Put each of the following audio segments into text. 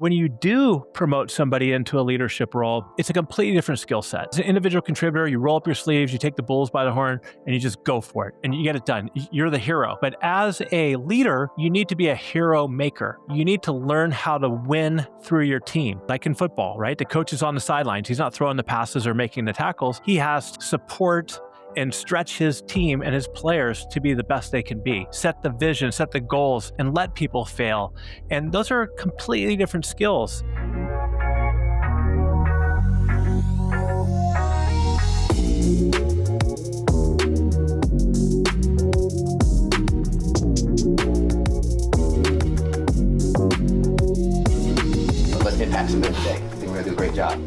When you do promote somebody into a leadership role, it's a completely different skill set. As an individual contributor, you roll up your sleeves, you take the bulls by the horn, and you just go for it, and you get it done. You're the hero. But as a leader, you need to be a hero maker. You need to learn how to win through your team. Like in football, right? The coach is on the sidelines. He's not throwing the passes or making the tackles. He has to support and stretch his team and his players to be the best they can be. Set the vision, set the goals, and let people fail. And those are completely different skills. Let's impact some men today. I think we're going to do a great job.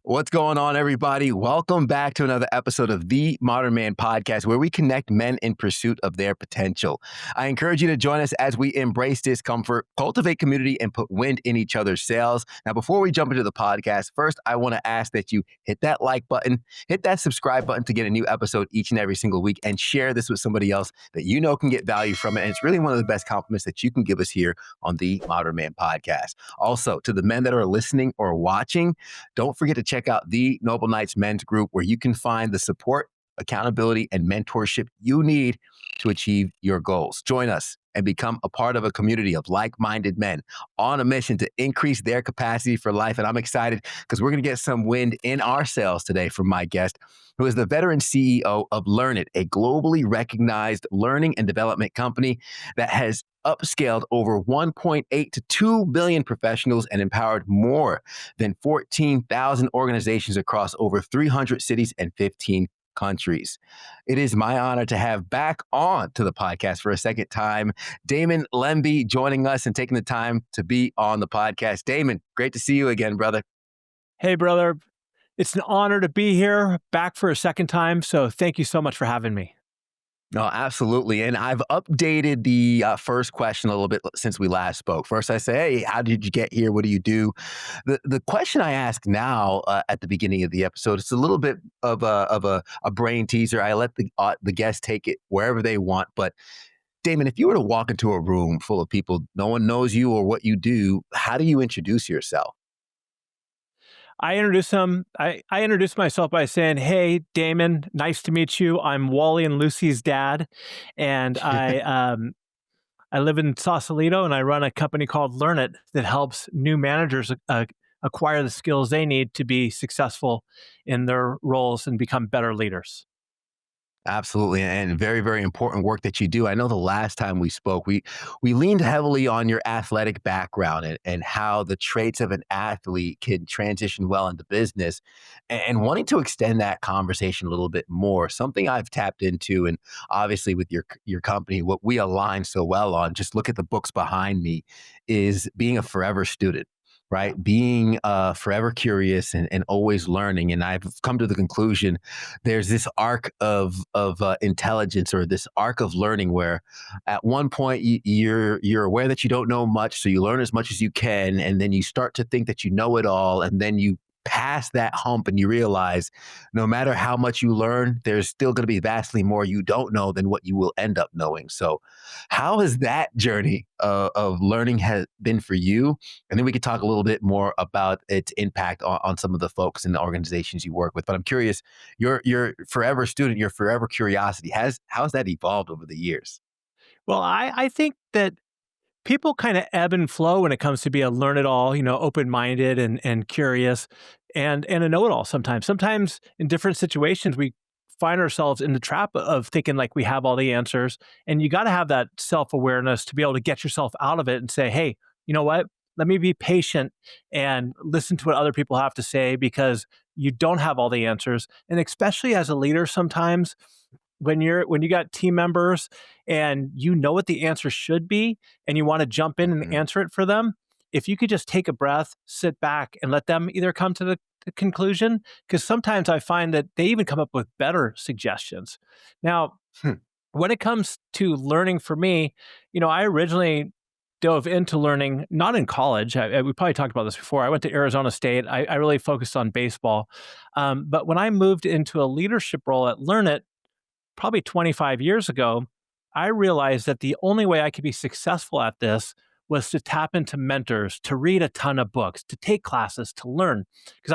What's going on, everybody? Welcome back to another episode of The Modern Man Podcast, where we connect men in pursuit of their potential. I encourage you to join us as we embrace discomfort, cultivate community, and put wind in each other's sails. Now, before we jump into the podcast, first, I want to ask that you hit that like button, hit that subscribe button to get a new episode each and every single week, and share this with somebody else that you know can get value from it. And it's really one of the best compliments that you can give us here on The Modern Man Podcast. Also, to the men that are listening or watching, don't forget to check out the Noble Knights Men's Group, where you can find the support, accountability, and mentorship you need to achieve your goals. Join us and become a part of a community of like-minded men on a mission to increase their capacity for life. And I'm excited because we're going to get some wind in our sails today from my guest, who is the veteran CEO of Learn It, a globally recognized learning and development company that has upscaled over 1.8 to 2 billion professionals and empowered more than 14,000 organizations across over 300 cities and 15 countries. It is my honor to have back on to the podcast for a second time, Damon Lembi, joining us and taking the time to be on the podcast. Damon, great to see you again, brother. Hey, brother. It's an honor to be here, back for a second time. So thank you so much for having me. No, absolutely. And I've updated the first question a little bit since we last spoke. First, I say, hey, how did you get here? What do you do? The question I ask now at the beginning of the episode, it's a little bit of a brain teaser. I let the guests take it wherever they want. But Damon, if you were to walk into a room full of people, no one knows you or what you do, how do you introduce yourself? I introduce myself by saying, hey, Damon, nice to meet you. I'm Wally and Lucy's dad. And I live in Sausalito, and I run a company called Learn It that helps new managers acquire the skills they need to be successful in their roles and become better leaders. Absolutely. And very, very important work that you do. I know the last time we spoke, we leaned heavily on your athletic background and how the traits of an athlete can transition well into business, and wanting to extend that conversation a little bit more, something I've tapped into. And obviously with your company, what we align so well on, just look at the books behind me, is being a forever student. Right? Being forever curious and always learning. And I've come to the conclusion there's this arc of intelligence, or this arc of learning, where at one point you're aware that you don't know much, so you learn as much as you can, and then you start to think that you know it all, and then you pass that hump and you realize no matter how much you learn, there's still going to be vastly more you don't know than what you will end up knowing. So how has that journey of learning has been for you? And then we could talk a little bit more about its impact on some of the folks in the organizations you work with. But I'm curious, your forever student, your forever curiosity, how's that evolved over the years? Well, I think that people kind of ebb and flow when it comes to be a learn-it-all, open-minded and curious and a know-it-all sometimes. Sometimes in different situations, we find ourselves in the trap of thinking like we have all the answers. And you got to have that self-awareness to be able to get yourself out of it and say, hey, you know what? Let me be patient and listen to what other people have to say, because you don't have all the answers. And especially as a leader, sometimes when you got team members and you know what the answer should be and you want to jump in and answer it for them, if you could just take a breath, sit back, and let them either come to the conclusion, because sometimes I find that they even come up with better suggestions. Now, when it comes to learning for me, I originally dove into learning, not in college. We probably talked about this before. I went to Arizona State. I really focused on baseball. But when I moved into a leadership role at Learn It, probably 25 years ago, I realized that the only way I could be successful at this was to tap into mentors, to read a ton of books, to take classes, to learn. Because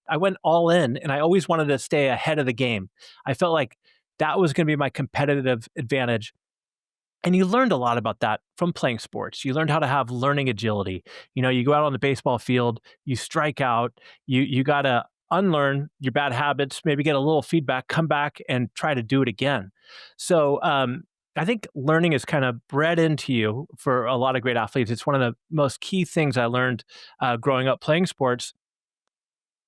I went all in and I always wanted to stay ahead of the game. I felt like that was going to be my competitive advantage. And you learned a lot about that from playing sports. You learned how to have learning agility. You go out on the baseball field, you strike out, you got to unlearn your bad habits, maybe get a little feedback, come back and try to do it again. So I think learning is kind of bred into you for a lot of great athletes. It's one of the most key things I learned growing up playing sports.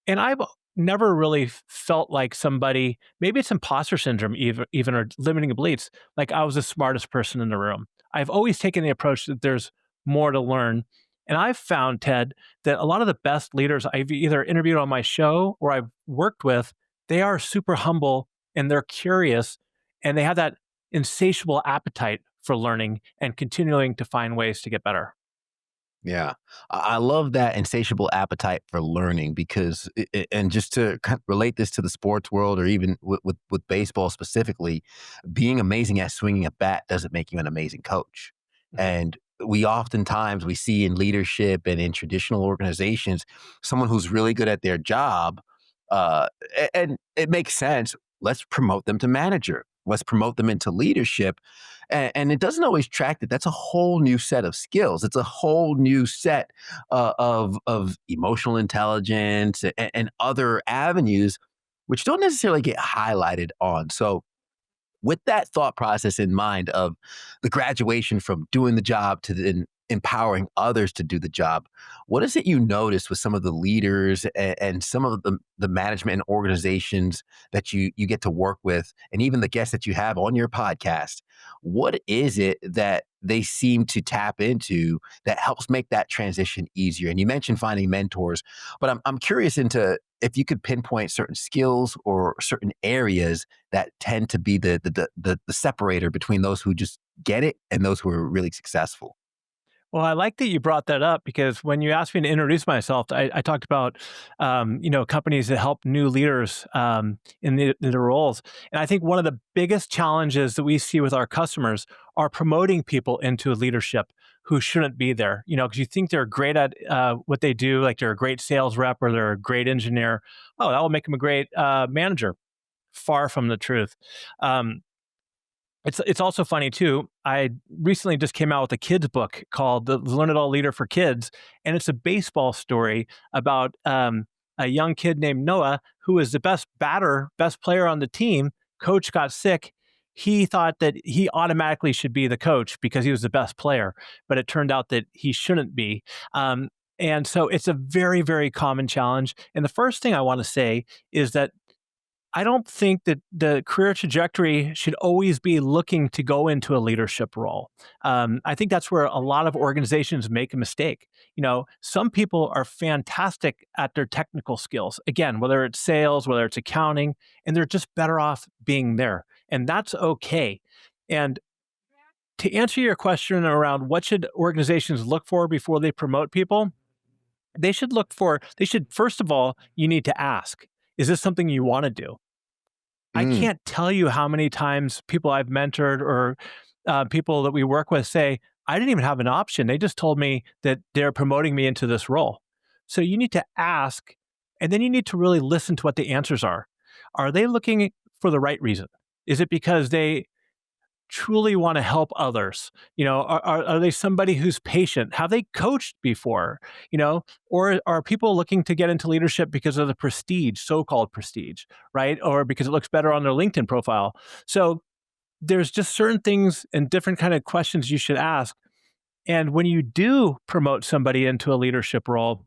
And I've never really felt like somebody, maybe it's imposter syndrome, even or limiting beliefs, like I was the smartest person in the room. I've always taken the approach that there's more to learn. And I've found, Ted, that a lot of the best leaders I've either interviewed on my show or I've worked with, they are super humble and they're curious and they have that insatiable appetite for learning and continuing to find ways to get better. Yeah. I love that insatiable appetite for learning because, and just to kind of relate this to the sports world or even with baseball specifically, being amazing at swinging a bat doesn't make you an amazing coach. Mhm. And we see in leadership and in traditional organizations, someone who's really good at their job, and it makes sense. Let's promote them to manager. Let's promote them into leadership. And it doesn't always track that. That's a whole new set of skills. It's a whole new set of emotional intelligence and other avenues, which don't necessarily get highlighted on. So with that thought process in mind of the graduation from doing the job to then empowering others to do the job, what is it you notice with some of the leaders and some of the management and organizations that you get to work with, and even the guests that you have on your podcast? What is it that they seem to tap into that helps make that transition easier? And you mentioned finding mentors, but I'm curious into if you could pinpoint certain skills or certain areas that tend to be the separator between those who just get it and those who are really successful. Well, I like that you brought that up because when you asked me to introduce myself, I talked about, companies that help new leaders in the roles. And I think one of the biggest challenges that we see with our customers are promoting people into leadership who shouldn't be there. Because you think they're great at what they do, like they're a great sales rep or they're a great engineer. Oh, that will make them a great manager. Far from the truth. Um, it's also funny too. I recently just came out with a kids book called The Learn It All Leader for Kids, and it's a baseball story about a young kid named Noah who was the best batter, best player on the team. Coach got sick. He thought that he automatically should be the coach because he was the best player, but it turned out that he shouldn't be. And so it's a very, very common challenge. And the first thing I want to say is that I don't think that the career trajectory should always be looking to go into a leadership role. I think that's where a lot of organizations make a mistake. Some people are fantastic at their technical skills. Again, whether it's sales, whether it's accounting, and they're just better off being there. And that's okay. And to answer your question around what should organizations look for before they promote people, they should, first of all, you need to ask, is this something you want to do? I Mm, can't tell you how many times people I've mentored or people that we work with say, I didn't even have an option. They just told me that they're promoting me into this role. So you need to ask, and then you need to really listen to what the answers are. Are they looking for the right reason? Is it because they truly want to help others? Are they somebody who's patient? Have they coached before? Or are people looking to get into leadership because of the prestige, so-called prestige, right? Or because it looks better on their LinkedIn profile? So there's just certain things and different kind of questions you should ask. And when you do promote somebody into a leadership role,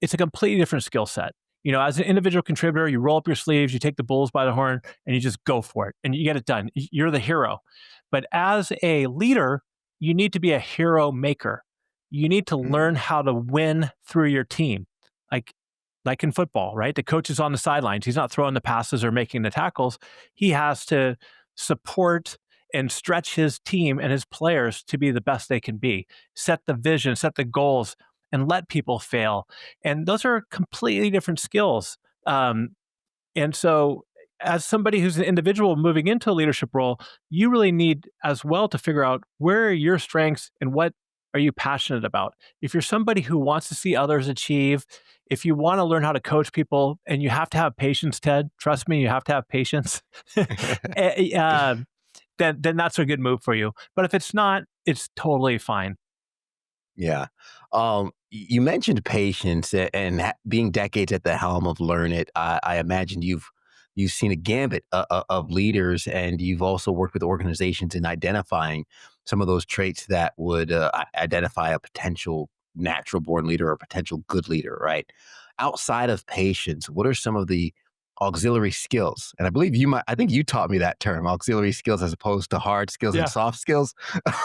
it's a completely different skill set. As an individual contributor, you roll up your sleeves, you take the bulls by the horn, and you just go for it, and you get it done. You're the hero. But as a leader, you need to be a hero maker. You need to mm, learn how to win through your team, like like in football, right? The coach is on the sidelines. He's not throwing the passes or making the tackles. He has to support and stretch his team and his players to be the best they can be. Set the vision, set the goals, and let people fail. And those are completely different skills. And so, as somebody who's an individual moving into a leadership role, you really need as well to figure out where are your strengths and what are you passionate about? If you're somebody who wants to see others achieve, if you want to learn how to coach people, and you have to have patience, Ted, trust me, you have to have patience. eh, uh, then that's a good move for you. But if it's not, it's totally fine. Yeah. You mentioned patience and being decades at the helm of Learn It. I imagine you've seen a gambit of leaders, and you've also worked with organizations in identifying some of those traits that would identify a potential natural born leader or potential good leader, right? Outside of patience, what are some of the auxiliary skills? And I believe I think you taught me that term, auxiliary skills, as opposed to hard skills and Yeah. soft skills.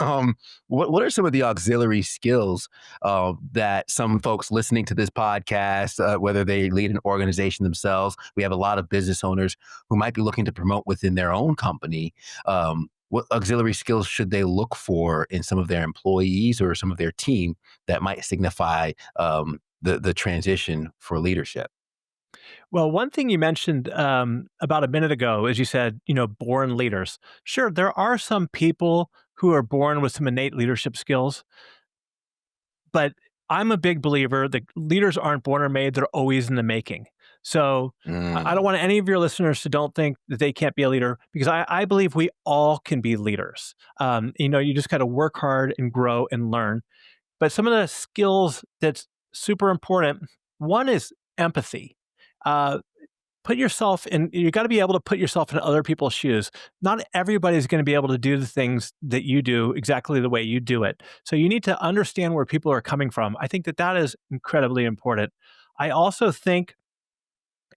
um, what are some of the auxiliary skills that some folks listening to this podcast, whether they lead an organization themselves, we have a lot of business owners who might be looking to promote within their own company. What auxiliary skills should they look for in some of their employees or some of their team that might signify the transition for leadership? Well, one thing you mentioned about a minute ago is you said, born leaders. Sure, there are some people who are born with some innate leadership skills, but I'm a big believer that leaders aren't born or made, they're always in the making. So I don't Mm, want any of your listeners to don't think that they can't be a leader, because I believe we all can be leaders. You just got to work hard and grow and learn. But some of the skills that's super important, one is empathy. Uh, Put yourself in, you got to be able to put yourself in other people's shoes. Not everybody's going to be able to do the things that you do exactly the way you do it. So you need to understand where people are coming from. I think that that is incredibly important. I also think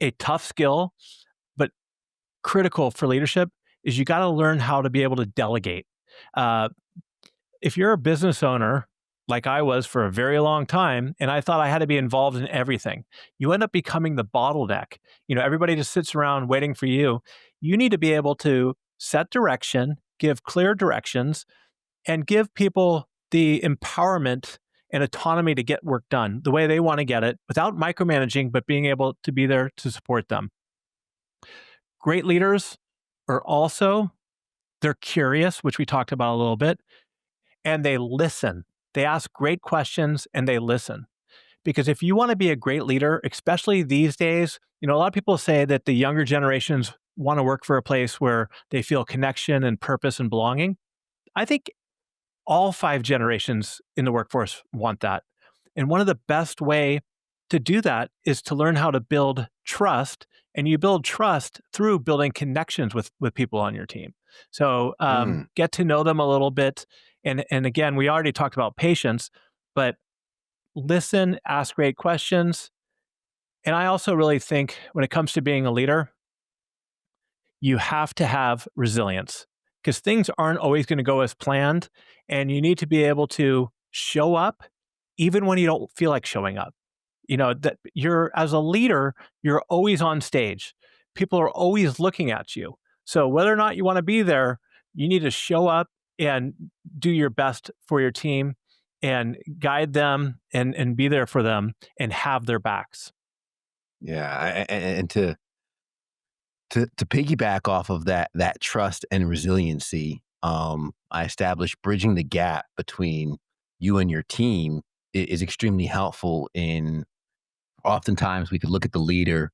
a tough skill, but critical for leadership, is you got to learn how to be able to delegate. Uh, if you're a business owner, like I was for a very long time, and I thought I had to be involved in everything, you end up becoming the bottleneck. Everybody just sits around waiting for you. You need to be able to set direction, give clear directions, and give people the empowerment and autonomy to get work done the way they want to get it without micromanaging, but being able to be there to support them. Great leaders are also, they're curious, which we talked about a little bit, and they listen. They ask great questions and they listen. Because if you want to be a great leader, especially these days, a lot of people say that the younger generations want to work for a place where they feel connection and purpose and belonging. I think all five generations in the workforce want that. And one of the best way to do that is to learn how to build trust. And you build trust through building connections with people on your team. So mm. get to know them a little bit. And again, we already talked about patience, but listen, ask great questions. And I also really think when it comes to being a leader, you have to have resilience, because things aren't always going to go as planned. And you need to be able to show up even when you don't feel like showing up. That you're, as a leader, you're always on stage. People are always looking at you. So whether or not you want to be there, you need to show up and do your best for your team and guide them and be there for them and have their backs. Yeah, and to piggyback off of that trust and resiliency, I established bridging the gap between you and your team is extremely helpful. In oftentimes we could look at the leader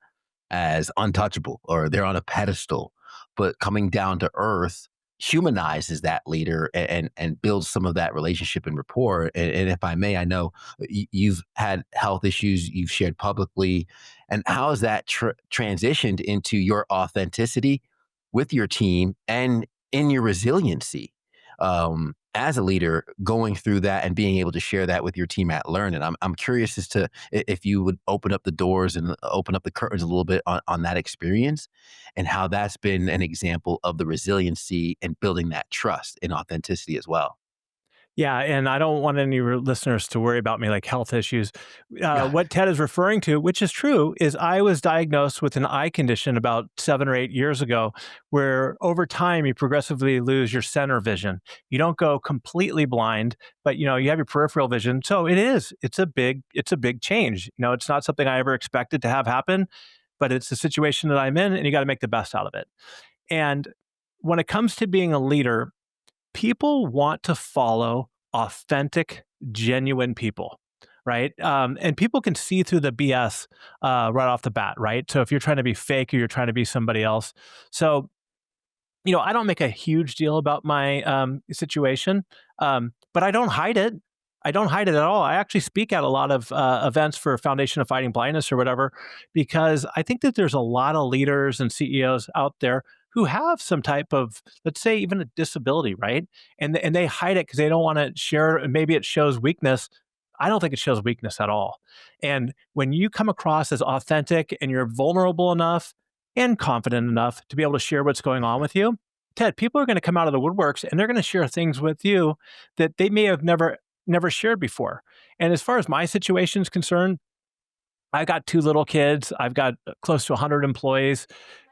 as untouchable or they're on a pedestal, but coming down to earth humanizes that leader and builds some of that relationship and rapport. And if I may, I know you've had health issues you've shared publicly, and how has that transitioned into your authenticity with your team and in your resiliency as a leader, going through that and being able to share that with your team at Learn. And I'm curious as to if you would open up the doors and open up the curtains a little bit on that experience and how that's been an example of the resiliency and building that trust and authenticity as well. Yeah, and I don't want any listeners to worry about me like health issues. Yeah. What Ted is referring to, which is true, is I was diagnosed with an eye condition about 7 or 8 years ago, where over time you progressively lose your center vision. You don't go completely blind, but you have your peripheral vision. So it's a big change. It's not something I ever expected to have happen, but it's the situation that I'm in, and you got to make the best out of it. And when it comes to being a leader, people want to follow authentic genuine people, right? And people can see through the BS right off the bat, right? So if you're trying to be fake or you're trying to be somebody else. So, I don't make a huge deal about my situation, but I don't hide it. I don't hide it at all. I actually speak at a lot of events for Foundation of Fighting Blindness or whatever, because I think that there's a lot of leaders and CEOs out there who have some type of, let's say, even a disability, right? And they hide it because they don't want to share. And maybe it shows weakness. I don't think it shows weakness at all. And when you come across as authentic and you're vulnerable enough and confident enough to be able to share what's going on with you, Ted, people are going to come out of the woodworks and they're going to share things with you that they may have never shared before. And as far as my situation is concerned, I've got two little kids. I've got close to 100 employees.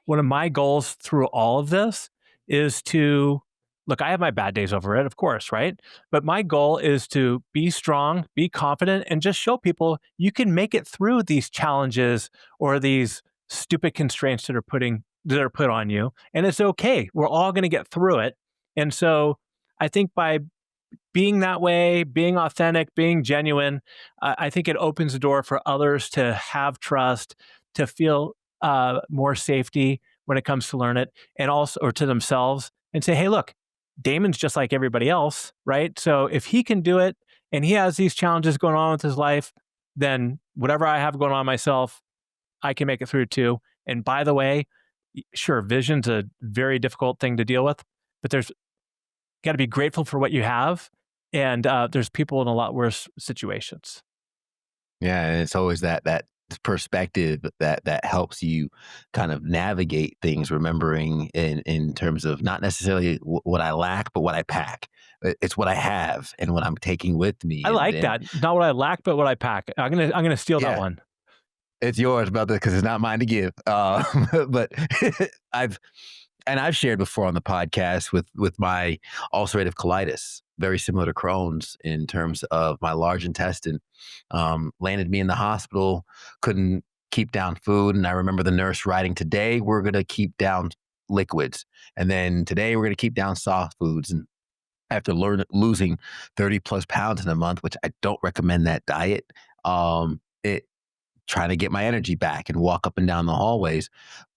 One of my goals through all of this is to look, I have my bad days over it, of course, right? But my goal is to be strong, be confident, and just show people you can make it through these challenges or these stupid constraints that are put on you. And it's okay. We're all going to get through it. And so I think by being that way, being authentic, being genuine, I think it opens the door for others to have trust, to feel more safety when it comes to learn it, and also, or to themselves, and say, hey, look, Damon's just like everybody else, right? So if he can do it and he has these challenges going on with his life, then whatever I have going on myself, I can make it through too. And by the way, sure, vision's a very difficult thing to deal with, but there's got to be grateful for what you have. And there's people in a lot worse situations. Yeah, and it's always that perspective that helps you kind of navigate things, remembering in terms of not necessarily what I lack, but what I pack. It's what I have and what I'm taking with me. I like And that. Not what I lack, but what I pack. I'm gonna steal that yeah, one. it's yours, brother, because it's not mine to give. But I've I've shared before on the podcast with my ulcerative colitis, very similar to Crohn's in terms of my large intestine. Landed me in the hospital, couldn't keep down food, and I remember the nurse writing, "Today we're going to keep down liquids, and then today we're going to keep down soft foods." And after losing 30 plus pounds in a month, which I don't recommend that diet, it trying to get my energy back and walk up and down the hallways.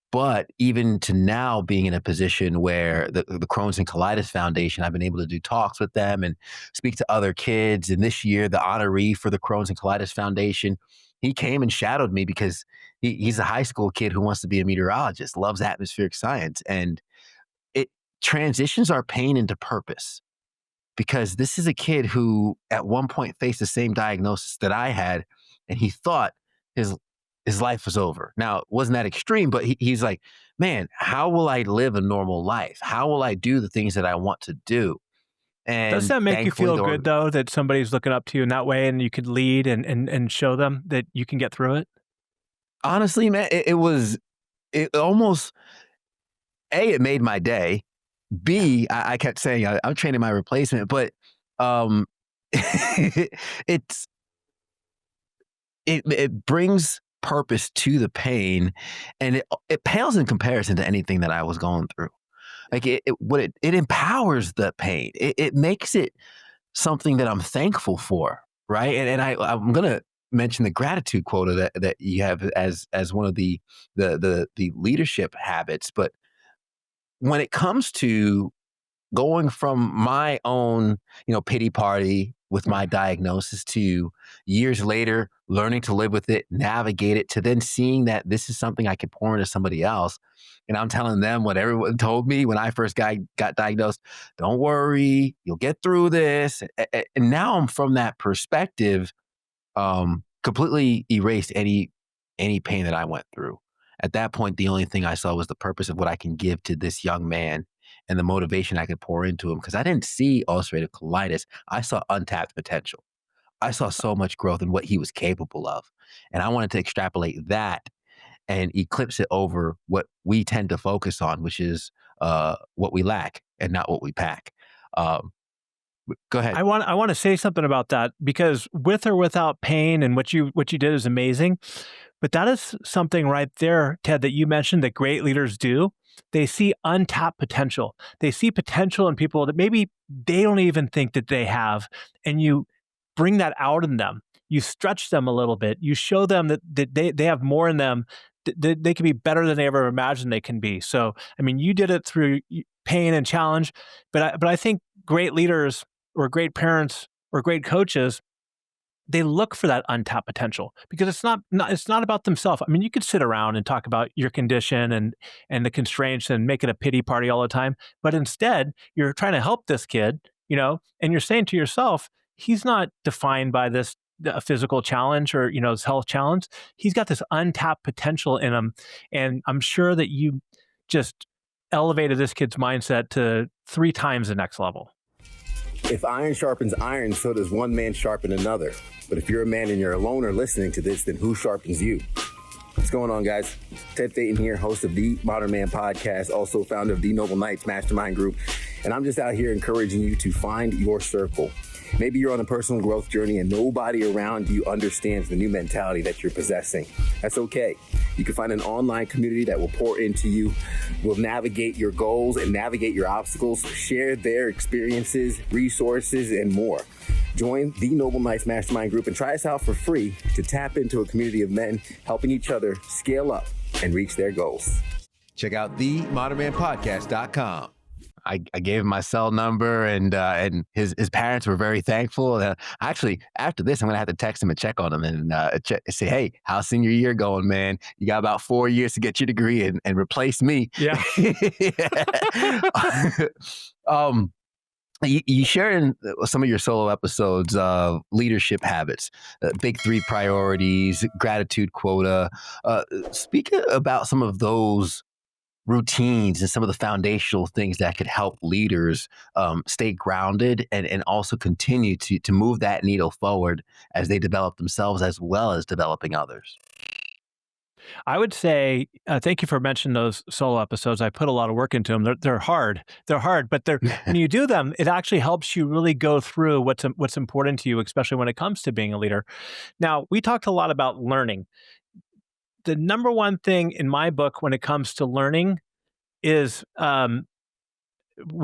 But even to now being in a position where the Crohn's and Colitis Foundation, I've been able to do talks with them and speak to other kids. And this year, the honoree for the Crohn's and Colitis Foundation, he came and shadowed me because he's a high school kid who wants to be a meteorologist, loves atmospheric science. And it transitions our pain into purpose, because this is a kid who at one point faced the same diagnosis that I had, and he thought his his life was over. Now, it wasn't that extreme, but he's like, man, how will I live a normal life? How will I do the things that I want to do? Does And that make you thankfully, feel good though, that somebody's looking up to you in that way and you could lead and show them that you can get through it? honestly, man, it almost, A, it made my day. B, I kept saying I'm training my replacement, but um, it's it brings purpose to the pain, and it pales in comparison to anything that I was going through. Like it empowers the pain. It makes it something that I'm thankful for, right? And I'm gonna mention the gratitude quota that you have as one of the leadership habits. But when it comes to going from my own, pity party with my diagnosis to years later learning to live with it, navigate it, to then seeing that this is something I could pour into somebody else. And I'm telling them what everyone told me when I first got diagnosed. Don't worry, you'll get through this. And now I'm from that perspective, completely erased any pain that I went through. At that point, the only thing I saw was the purpose of what I can give to this young man and the motivation I could pour into him. Because I didn't see ulcerative colitis. I saw untapped potential. I saw so much growth in what he was capable of. And I wanted to extrapolate that and eclipse it over what we tend to focus on, which is what we lack and not what we pack. Um, Go ahead. I want to say something about that, because with or without pain, and what you did is amazing. But that is something right there, Ted, that you mentioned that great leaders do. They see untapped potential. They see potential in people that maybe they don't even think that they have. And you bring that out in them. You stretch them a little bit. You show them that they have more in them. They can be better than they ever imagined they can be. So, I mean, you did it through pain and challenge, but I think great leaders or great parents or great coaches, they look for that untapped potential because it's not about themselves. I mean, you could sit around and talk about your condition and the constraints and make it a pity party all the time, but instead you're trying to help this kid, and you're saying to yourself, he's not defined by this physical challenge or his health challenge. He's got this untapped potential in him, and I'm sure that you just elevated this kid's mindset to 3 times the next level. If iron sharpens iron, so does one man sharpen another. But if you're a man and you're alone or listening to this, then who sharpens you? What's going on, guys? Ted Phaeton here, host of the Modern Man podcast, also founder of the Noble Knights Mastermind Group. And I'm just out here encouraging you to find your circle. Maybe you're on a personal growth journey and nobody around you understands the new mentality that you're possessing. That's okay. You can find an online community that will pour into you, will navigate your goals and navigate your obstacles, share their experiences, resources, and more. Join the Noble Knights Mastermind Group and try us out for free to tap into a community of men helping each other scale up and reach their goals. Check out themodernmanpodcast.com. I gave him my cell number, and his parents were very thankful. Actually, after this, I'm gonna have to text him and check on him and say, "Hey, how's senior year going, man? You got about 4 years to get your degree and replace me." Yeah. You share in some of your solo episodes of leadership habits, big 3 priorities, gratitude quota. Speak about some of those routines and some of the foundational things that could help leaders stay grounded and also continue to move that needle forward as they develop themselves as well as developing others. I would say, thank you for mentioning those solo episodes. I put a lot of work into them. They're hard. They're hard, but when you do them, it actually helps you really go through what's important to you, especially when it comes to being a leader. Now, we talked a lot about learning. The number one thing in my book when it comes to learning is when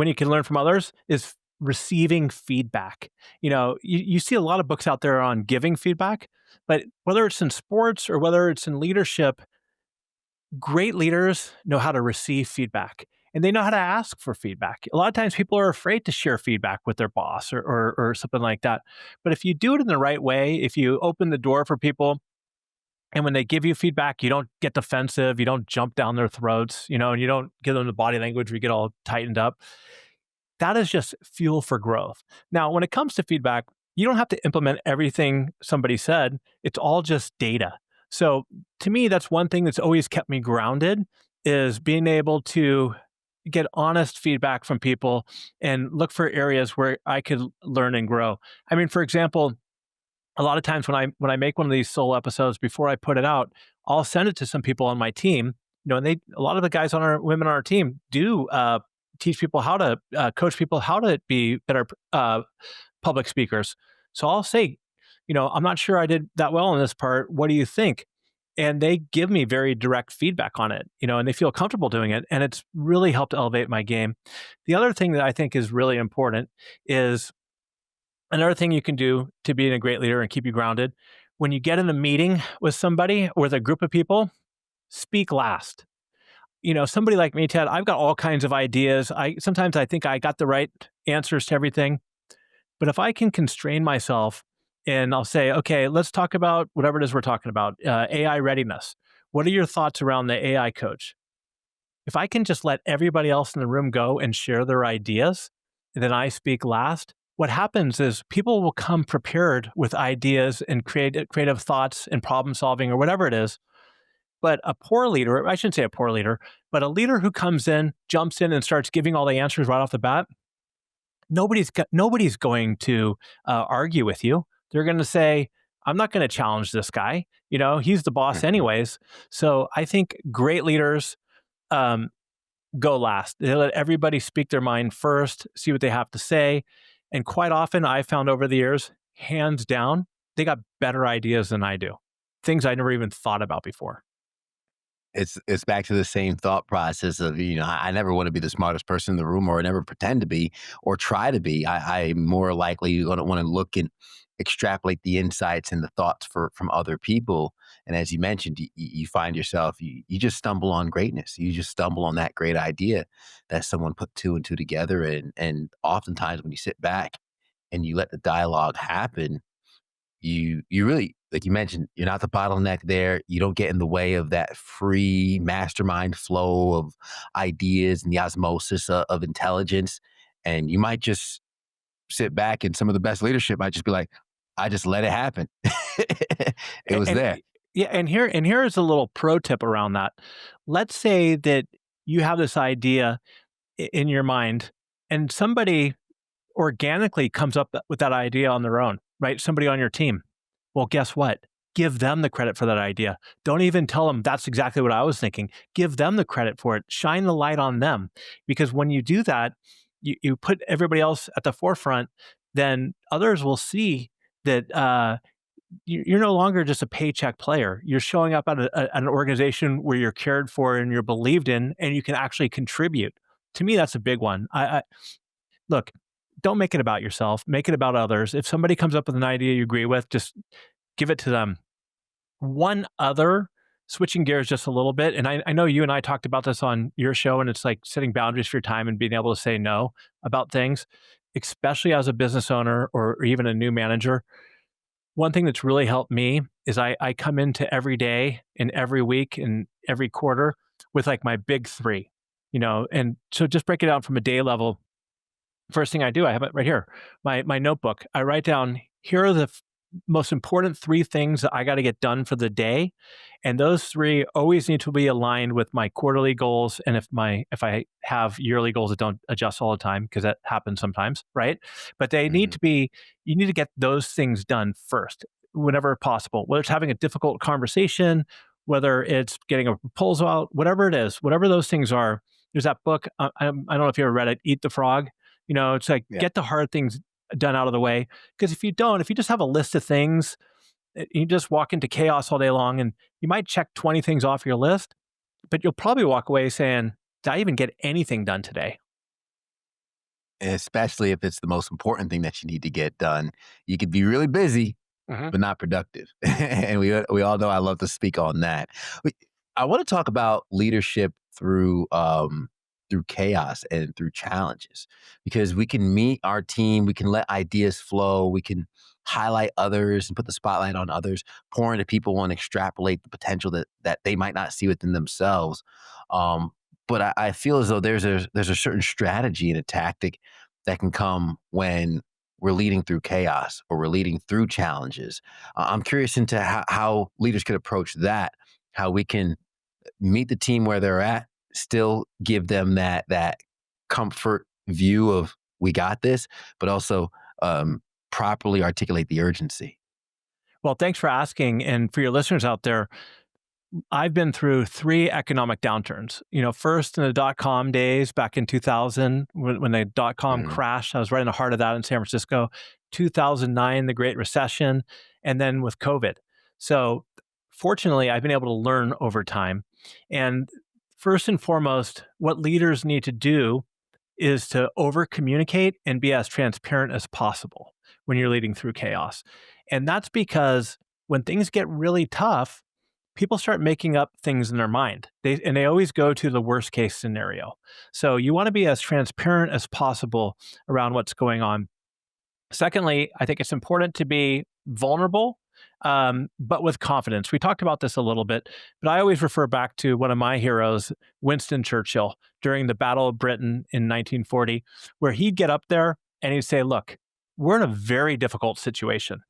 you can learn from others is receiving feedback. You see a lot of books out there on giving feedback, but whether it's in sports or whether it's in leadership, great leaders know how to receive feedback and they know how to ask for feedback. A lot of times people are afraid to share feedback with their boss or something like that. But if you do it in the right way, if you open the door for people, and when they give you feedback, you don't get defensive, you don't jump down their throats, and you don't give them the body language where you get all tightened up. That is just fuel for growth. Now, when it comes to feedback, you don't have to implement everything somebody said. It's all just data. So to me, that's one thing that's always kept me grounded is being able to get honest feedback from people and look for areas where I could learn and grow. I mean, for example, a lot of times when I make one of these solo episodes, before I put it out, I'll send it to some people on my team. And a lot of the guys women on our team do teach people how to coach people how to be better public speakers. So I'll say, I'm not sure I did that well in this part. What do you think? And they give me very direct feedback on it, and they feel comfortable doing it. And it's really helped elevate my game. The other thing that I think is really important is another thing you can do to be a great leader and keep you grounded, when you get in a meeting with somebody or with a group of people, speak last. Somebody like me, Ted, I've got all kinds of ideas. Sometimes I think I got the right answers to everything. But if I can constrain myself and I'll say, okay, let's talk about whatever it is we're talking about, AI readiness. What are your thoughts around the AI coach? If I can just let everybody else in the room go and share their ideas, and then I speak last, what happens is people will come prepared with ideas and creative thoughts and problem solving or whatever it is. But a poor leader, I shouldn't say a poor leader, but a leader who comes in, jumps in and starts giving all the answers right off the bat, nobody's going to argue with you. They're going to say, I'm not going to challenge this guy. He's the boss anyways. So I think great leaders go last. They let everybody speak their mind first, see what they have to say. And quite often, I've found over the years, hands down, they got better ideas than I do. Things I never even thought about before. It's back to the same thought process of, I never want to be the smartest person in the room, or never pretend to be or try to be. I'm more likely going to want to look and extrapolate the insights and the thoughts from other people. And as you mentioned, you find yourself, you just stumble on greatness. You just stumble on that great idea that someone put two and two together. And oftentimes when you sit back and you let the dialogue happen, you really, like you mentioned, you're not the bottleneck there. You don't get in the way of that free mastermind flow of ideas and the osmosis of intelligence. And you might just sit back, and some of the best leadership might just be like, I just let it happen. It was And there. yeah, and here is a little pro tip around that. Let's say that you have this idea in your mind, and somebody organically comes up with that idea on their own, right? Somebody on your team. Well, guess what? Give them the credit for that idea. Don't even tell them that's exactly what I was thinking. Give them the credit for it. Shine the light on them. Because when you do that, you put everybody else at the forefront, then others will see that you're no longer just a paycheck player. You're showing up at an organization where you're cared for and you're believed in, and you can actually contribute. To me, that's a big one. I look, don't make it about yourself. Make it about others. If somebody comes up with an idea you agree with, just give it to them. One other, switching gears just a little bit, and I know you and I talked about this on your show, and it's like setting boundaries for your time and being able to say no about things, especially as a business owner or even a new manager. One thing that's really helped me is I come into every day and every week and every quarter with like my big three, and so just break it down from a day level. First thing I do, I have it right here, my notebook. I write down, here are the most important three things that I got to get done for the day, and those three always need to be aligned with my quarterly goals. And if I have yearly goals that don't adjust all the time, because that happens sometimes, right? But they need Mhm. to be. You need to get those things done first, whenever possible. Whether it's having a difficult conversation, whether it's getting a proposal out, whatever it is, whatever those things are. There's that book. I don't know if you ever read it, Eat the Frog. It's like Yeah. get the hard things done out of the way. Because if you just have a list of things, you just walk into chaos all day long, and you might check 20 things off your list, but you'll probably walk away saying, did I even get anything done today? Especially if it's the most important thing that you need to get done. You could be really busy, Mhm. but not productive. And we all know I love to speak on that. We I wanna talk about leadership through chaos and through challenges, because we can meet our team, we can let ideas flow, we can highlight others and put the spotlight on others, pour into people and extrapolate the potential that they might not see within themselves. Um, but I feel as though there's a certain strategy and a tactic that can come when we're leading through chaos or we're leading through challenges. I'm curious into how leaders could approach that, how we can meet the team where they're at, still give them that comfort view of we got this, but also properly articulate the urgency. Well, thanks for asking. And for your listeners out there, I've been through three economic downturns. First in the dot-com days back in 2000, when the dot-com Mhm. crashed. I was right in the heart of that in San Francisco. 2009, the Great Recession, and then with COVID. So fortunately, I've been able to learn over time. And first and foremost, what leaders need to do is to over communicate and be as transparent as possible when you're leading through chaos. And that's because when things get really tough, people start making up things in their mind. They always go to the worst case scenario. So you want to be as transparent as possible around what's going on. Secondly, I think it's important to be vulnerable, but with confidence. We talked about this a little bit, but I always refer back to one of my heroes, Winston Churchill, during the Battle of Britain in 1940, where he'd get up there and he'd say, look, we're in a very difficult situation.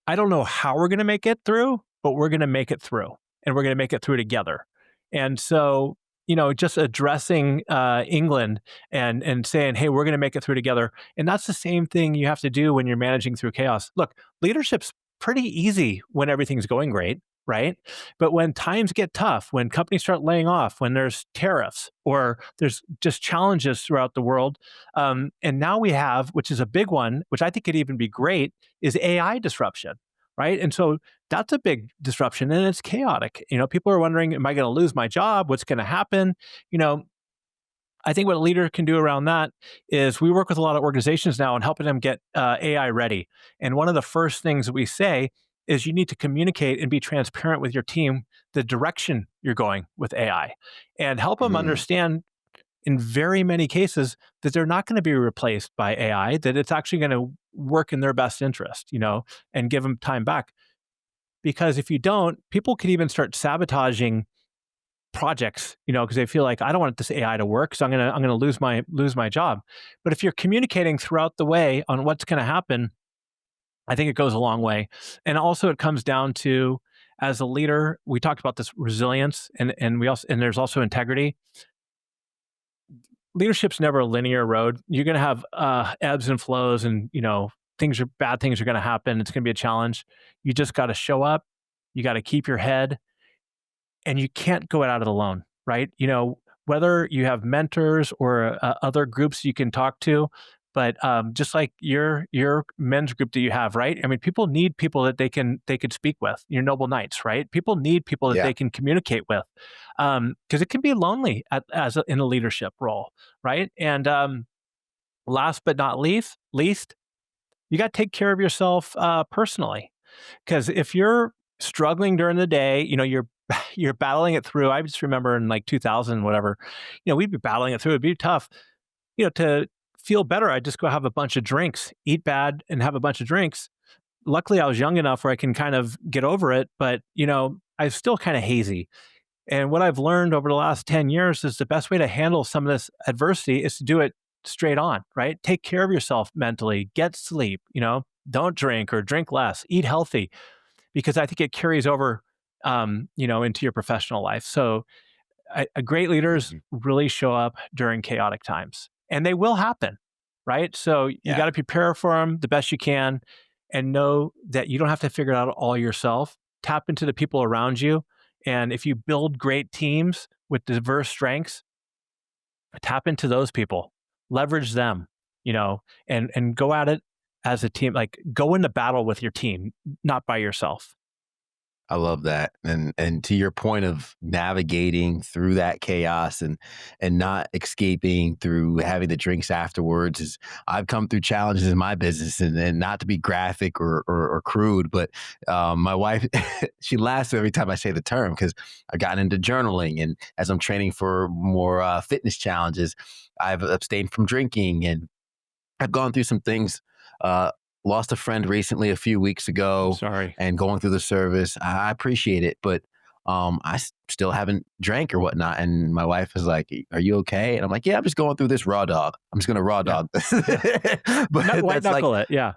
I don't know how we're going to make it through, but we're going to make it through, and we're going to make it through together. And so, just addressing England and saying, "Hey, we're going to make it through together." And that's the same thing you have to do when you're managing through chaos. Look, leadership's pretty easy when everything's going great, right? But when times get tough, when companies start laying off, when there's tariffs or there's just challenges throughout the world, and now we have, which is a big one, which I think could even be great, is AI disruption. right? And so that's a big disruption, and it's chaotic. People are wondering, am I going to lose my job? What's going to happen? You know, I think what a leader can do around that is we work with a lot of organizations now and helping them get AI ready. And one of the first things that we say is you need to communicate and be transparent with your team the direction you're going with AI and help them Mm, understand in very many cases that they're not going to be replaced by AI, that it's actually going to work in their best interest, and give them time back. Because if you don't, people could even start sabotaging projects, because they feel like I don't want this AI to work, so I'm gonna lose my job. But if you're communicating throughout the way on what's going to happen, I think it goes a long way. And also, it comes down to as a leader, we talked about this resilience, and there's also integrity. Leadership's never a linear road. You're going to have ebbs and flows, and bad things are going to happen. It's going to be a challenge. You just got to show up. You got to keep your head, and you can't go at it alone, right? Whether you have mentors or other groups you can talk to, but just like your men's group that you have, right? I mean, people need people that they could speak with. Your noble knights, right? People need people that yeah, they can communicate with, because it can be lonely in a leadership role, right? And last but not least, you got to take care of yourself personally. Because if you're struggling during the day, you're battling it through. I just remember in like 2000, whatever, we'd be battling it through. It'd be tough, to feel better. I'd just go have a bunch of drinks, eat bad, and have a bunch of drinks. Luckily, I was young enough where I can kind of get over it, but I'm still kind of hazy. And what I've learned over the last 10 years is the best way to handle some of this adversity is to do it straight on, right? Take care of yourself mentally, get sleep, don't drink or drink less, eat healthy, because I think it carries over, into your professional life. So great leaders mhm, really show up during chaotic times, and they will happen, right? So you yeah. got to prepare for them the best you can, and know that you don't have to figure it out all yourself. Tap into the people around you, and if you build great teams with diverse strengths, tap into those people, leverage them, and go at it as a team. Like go into battle with your team, not by yourself. I love that. And to your point of navigating through that chaos and not escaping through having the drinks afterwards is I've come through challenges in my business and not to be graphic or crude, but my wife she laughs every time I say the term because I've gotten into journaling and as I'm training for more fitness challenges, I've abstained from drinking and I've gone through some things. Uh, Lost a friend recently a few weeks I'm ago, sorry. and going through the service, I appreciate it, but still haven't drank or whatnot. And my wife is like, "Are you okay?" And I'm like, "Yeah, I'm just going through this raw dog. I'm just gonna raw Yeah. dog this." Yeah. But White that's like, knuckle it. Yeah.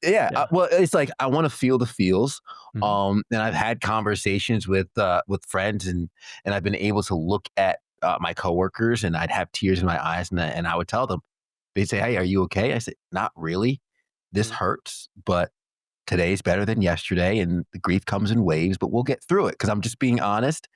yeah. Yeah. Well, it's like I want to feel the feels. Mhm. And I've had conversations with friends, and I've been able to look at my coworkers, and I'd have tears in my eyes, and I would tell them. They'd say, "Hey, are you okay?" I said, "Not really. This Mhm. hurts, but today's better than yesterday, and the grief comes in waves, but we'll get through it." Because I'm just being honest,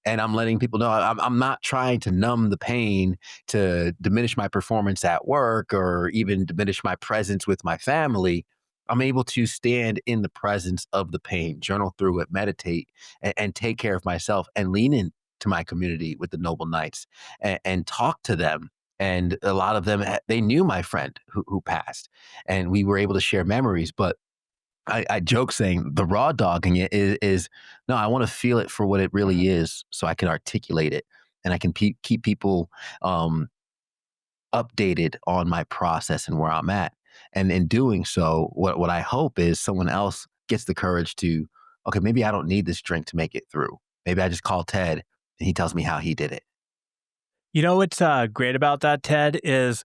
and I'm letting people know I'm not trying to numb the pain to diminish my performance at work or even diminish my presence with my family. I'm able to stand in the presence of the pain, journal through it, meditate, and take care of myself and lean in to my community with the Noble Knights and talk to them. And a lot of them, they knew my friend who passed, and we were able to share memories. But I joke saying the raw dogging it is no, I want to feel it for what it really is so I can articulate it and I can keep people um, updated on my process and where I'm at. And in doing so, what I hope is someone else gets the courage to, okay, maybe I don't need this drink to make it through. Maybe I just call Ted and he tells me how he did it. What's great about that, Ted, is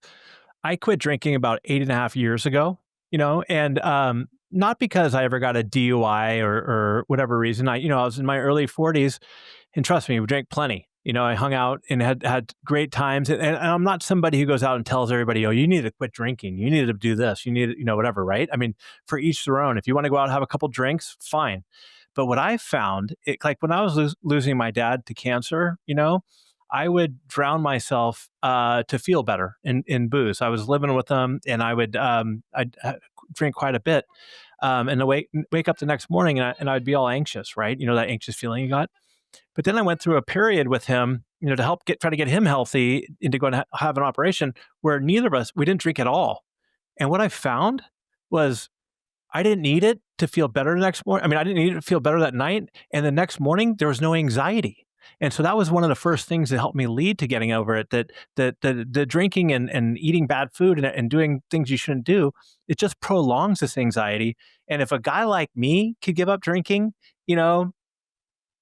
I quit drinking about 8.5 years ago, and not because I ever got a DUI or whatever reason. I was in my early 40s, and trust me, we drank plenty. I hung out and had great times. And I'm not somebody who goes out and tells everybody, oh, you need to quit drinking. You need to do this. You need, whatever, right? I mean, for each their own. If you want to go out and have a couple drinks, fine. But what I found, like when I was losing my dad to cancer, I would drown myself to feel better in booze. I was living with them, and I'd drink quite a bit. and to wake up the next morning and I'd be all anxious, right? That anxious feeling you got. But then I went through a period with him, to help try to get him healthy and to go and have an operation where neither of us, we didn't drink at all. And what I found was I didn't need it to feel better the next morning. I mean, I didn't need it to feel better that night. And the next morning, there was no anxiety. And so that was one of the first things that helped me lead to getting over it, that the drinking and eating bad food and doing things you shouldn't do, it just prolongs this anxiety. And if a guy like me could give up drinking,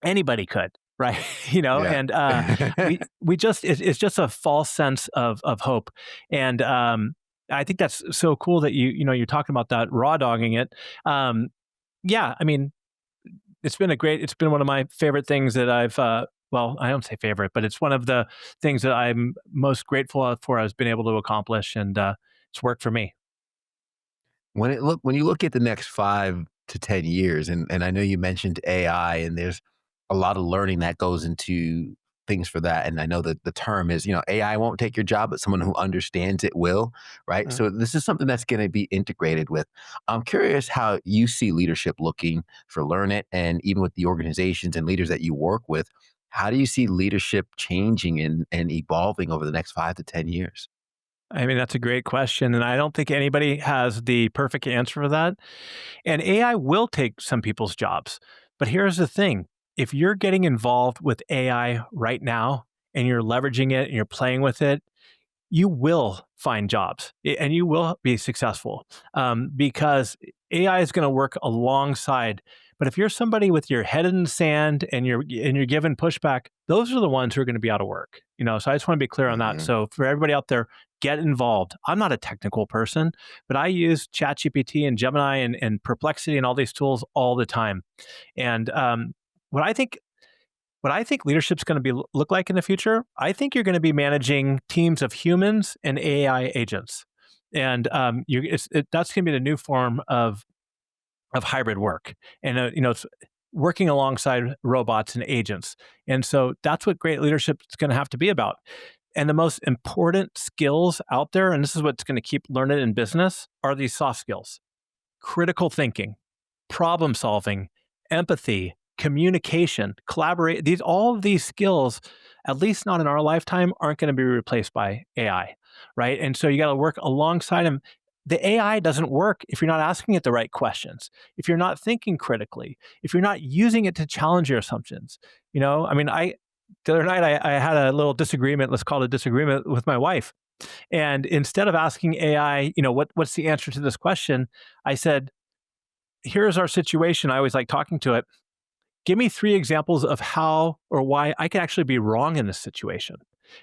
anybody could, right? Yeah. And we just, it's just a false sense of hope. And I think that's so cool that you're talking about that, raw dogging it. Yeah, I mean, it's been one of my favorite things that I've, well, I don't say favorite, but it's one of the things that I'm most grateful for I've been able to accomplish, and it's worked for me. When you look at the next 5 to 10 years, and I know you mentioned AI, and there's a lot of learning that goes into things for that. And I know that the term is, AI won't take your job, but someone who understands it will, right? Mhm. So this is something that's going to be integrated with. I'm curious how you see leadership looking for Learn It, and even with the organizations and leaders that you work with, how do you see leadership changing and evolving over the next 5 to 10 years? I mean, that's a great question, and I don't think anybody has the perfect answer for that. And AI will take some people's jobs. But here's the thing. If you're getting involved with AI right now and you're leveraging it and you're playing with it, you will find jobs and you will be successful, because AI is going to work alongside. But if you're somebody with your head in the sand and you're given pushback, those are the ones who are going to be out of work. So I just want to be clear on that. Hmm. So for everybody out there, get involved. I'm not a technical person, but I use ChatGPT and Gemini and Perplexity and all these tools all the time. And what I think what I think leadership's going to look like in the future, I think you're going to be managing teams of humans and AI agents, and that's going to be the new form of hybrid work, and it's working alongside robots and agents, and so that's what great leadership is going to have to be about. And the most important skills out there, and this is what's going to keep learning in business, are these soft skills: critical thinking, problem solving, empathy, communication, collaborate. All of these skills, at least not in our lifetime, aren't going to be replaced by AI, right? And so you got to work alongside them. The AI doesn't work if you're not asking it the right questions, if you're not thinking critically, if you're not using it to challenge your assumptions. I mean, the other night I had a little disagreement. Let's call it a disagreement with my wife. And instead of asking AI, what's the answer to this question, I said, here's our situation. I always like talking to it. Give me 3 examples of how or why I could actually be wrong in this situation.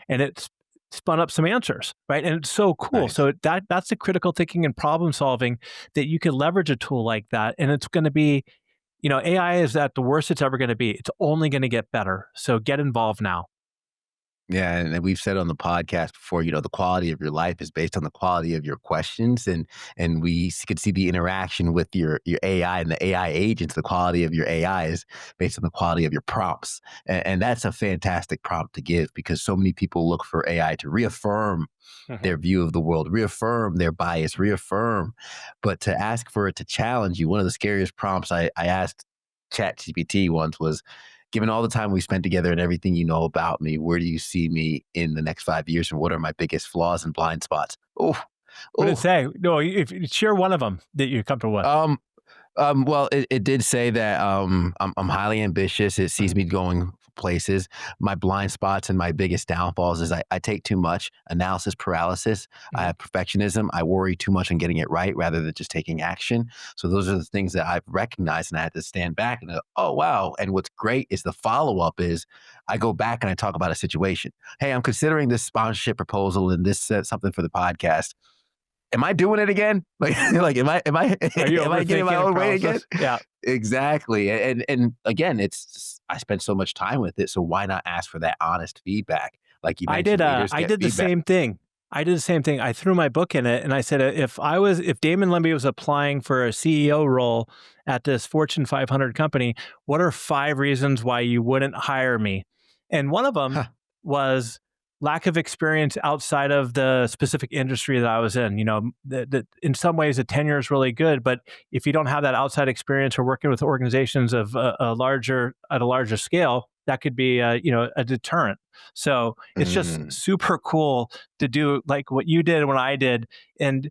And it spun up some answers, right? And it's so cool. Nice. So that's the critical thinking and problem solving that you can leverage a tool like that. And it's going to be, AI is at the worst it's ever going to be. It's only going to get better. So get involved now. Yeah, and we've said on the podcast before, the quality of your life is based on the quality of your questions, and could see the interaction with your AI and the AI agents. The quality of your AI is based on the quality of your prompts, and that's a fantastic prompt to give, because so many people look for AI to reaffirm Mhm. their view of the world, reaffirm their bias, reaffirm, but to ask for it to challenge you. One of the scariest prompts I asked ChatGPT once was, given all the time we spent together and everything you know about me, where do you see me in the next 5 years, and what are my biggest flaws and blind spots? Oh, What did it oh. say? No, if share one of them that you're comfortable with. Um, well, it did say that I'm highly ambitious. It sees Mhm. me going places. My blind spots and my biggest downfalls is I take too much analysis paralysis. I Mhm. have perfectionism. I worry too much on getting it right rather than just taking action. So those are the things that I've recognized, and I had to stand back and go, oh wow. And what's great is the follow up is I go back and I talk about a situation. Hey, I'm considering this sponsorship proposal and this something for the podcast. Am I doing it again? Like, like am I Are you am I getting my overthinking own way again? paralysis? Yeah. Exactly. And again, I spend so much time with it, so why not ask for that honest feedback? Like you mentioned, leaders I get did the feedback. same thing. I did the same thing. I threw my book in it and I said, if Damon Lembi was applying for a CEO role at this Fortune 500 company, what are 5 reasons why you wouldn't hire me? And one of them Huh. was lack of experience outside of the specific industry that I was in. That in some ways the tenure is really good, but if you don't have that outside experience or working with organizations of a larger scale, that could be a deterrent. So it's just Mm. super cool to do like what you did and what I did, and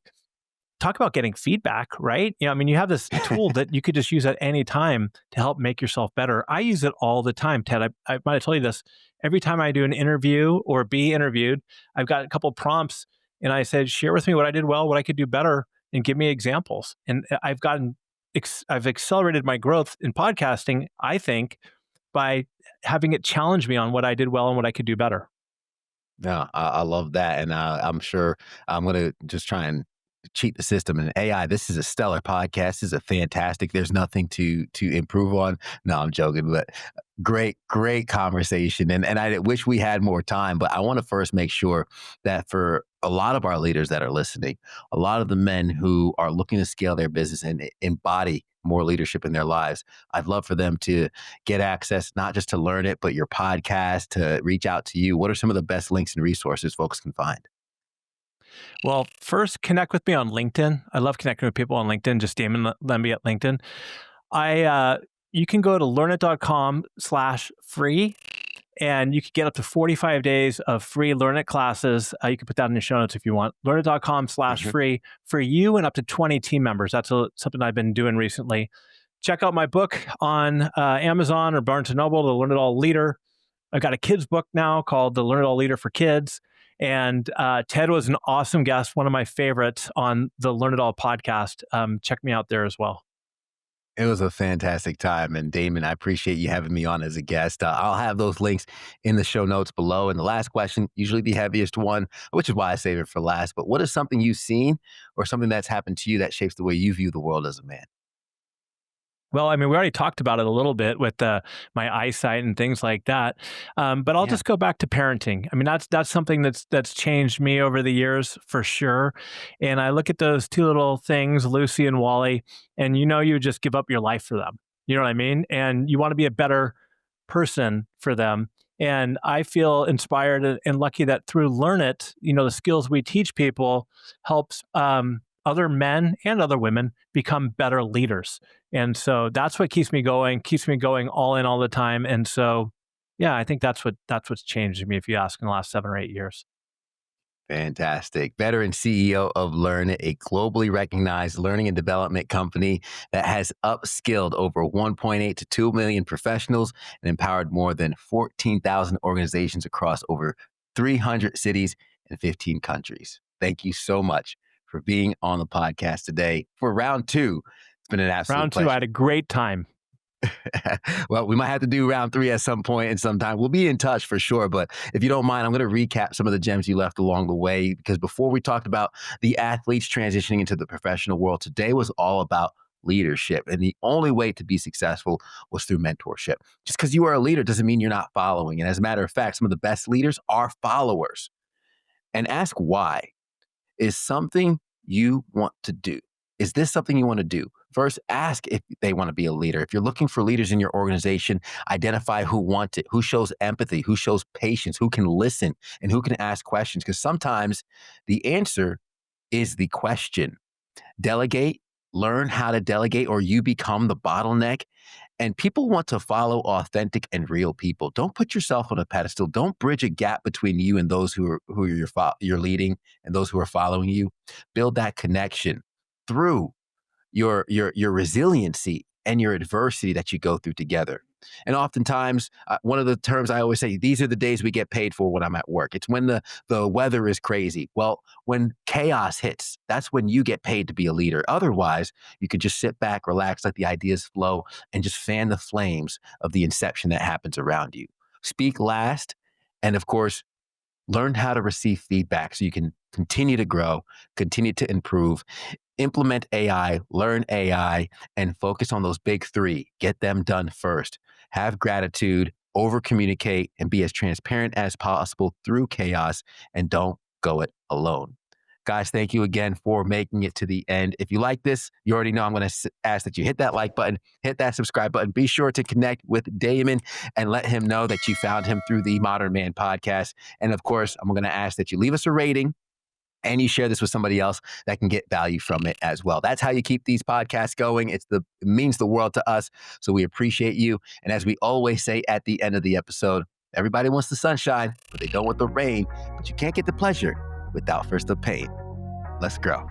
talk about getting feedback, right? You have this tool that you could just use at any time to help make yourself better. I use it all the time, Ted. I might have told you this. Every time I do an interview or be interviewed, I've got a couple prompts and I said, share with me what I did well, what I could do better, and give me examples. And I've accelerated my growth in podcasting, I think, by having it challenge me on what I did well and what I could do better. No, I love that. And I'm sure I'm going to just try and cheat the system. And AI, this is a stellar podcast. This is a fantastic. There's nothing to improve on. No, I'm joking, but great conversation. And I wish we had more time, but I want to first make sure that for a lot of our leaders that are listening, a lot of the men who are looking to scale their business and embody more leadership in their lives, I'd love for them to get access, not just to learn it, but your podcast, to reach out to you. What are some of the best links and resources folks can find? Well, first, connect with me on LinkedIn. I love connecting with people on LinkedIn, just Damon Lembi at LinkedIn. You can go to learnit.com/free, and you can get up to 45 days of free Learn It classes. You can put that in the show notes if you want. Learnit.com/free for you and up to 20 team members. That's something I've been doing recently. Check out my book on Amazon or Barnes & Noble, The Learn It All Leader. I've got a kids book now called The Learn It All Leader for Kids. And Ted was an awesome guest, one of my favorites on the Learn It All podcast. Check me out there as well. It was a fantastic time. And Damon, I appreciate you having me on as a guest. I'll have those links in the show notes below. And the last question, usually the heaviest one, which is why I save it for last. But what is something you've seen or something that's happened to you that shapes the way you view the world as a man? Well, we already talked about it a little bit with my eyesight and things like that. But I'll Yeah. just go back to parenting. That's something that's changed me over the years for sure. And I look at those two little things, Lucy and Wally, and you would just give up your life for them. You know what I mean? And you want to be a better person for them. And I feel inspired and lucky that through Learn It, the skills we teach people helps other men and other women become better leaders. And so that's what keeps me going all in all the time. And so, yeah, I think that's what's changed me, if you ask, in the last 7 or 8 years. Fantastic. Veteran CEO of Learn It, a globally recognized learning and development company that has upskilled over 1.8 to 2 million professionals and empowered more than 14,000 organizations across over 300 cities and 15 countries. Thank you so much for being on the podcast today for round two. It's been an absolute Round two, pleasure. I had a great time. Well, we might have to do round three at some point and sometime. We'll be in touch for sure. But if you don't mind, I'm going to recap some of the gems you left along the way, because before we talked about the athletes transitioning into the professional world, today was all about leadership. And the only way to be successful was through mentorship. Just because you are a leader doesn't mean you're not following. And as a matter of fact, some of the best leaders are followers. And ask why. Is something you want to do? Is this something you want to do? First, ask if they want to be a leader. If you're looking for leaders in your organization, identify who want it, who shows empathy, who shows patience, who can listen, and who can ask questions. Because sometimes the answer is the question. Delegate, learn how to delegate, or you become the bottleneck. And people want to follow authentic and real people. Don't put yourself on a pedestal. Don't bridge a gap between you and those who you're leading and those who are following you. Build that connection through your resiliency and your adversity that you go through together. And oftentimes, one of the terms I always say, these are the days we get paid for when I'm at work. It's when the weather is crazy. Well, when chaos hits, that's when you get paid to be a leader. Otherwise, you could just sit back, relax, let the ideas flow, and just fan the flames of the inception that happens around you. Speak last, and of course, learn how to receive feedback so you can continue to grow, continue to improve. Implement AI, learn AI, and focus on those big three. Get them done first. Have gratitude, over communicate, and be as transparent as possible through chaos, and don't go it alone. Guys, thank you again for making it to the end. If you like this, you already know I'm going to ask that you hit that like button, hit that subscribe button. Be sure to connect with Damon and let him know that you found him through the Modern Man podcast. And of course, I'm going to ask that you leave us a rating and you share this with somebody else that can get value from it as well. That's how you keep these podcasts going. It means the world to us. So we appreciate you. And as we always say at the end of the episode, everybody wants the sunshine, but they don't want the rain. But you can't get the pleasure without first the pain. Let's grow.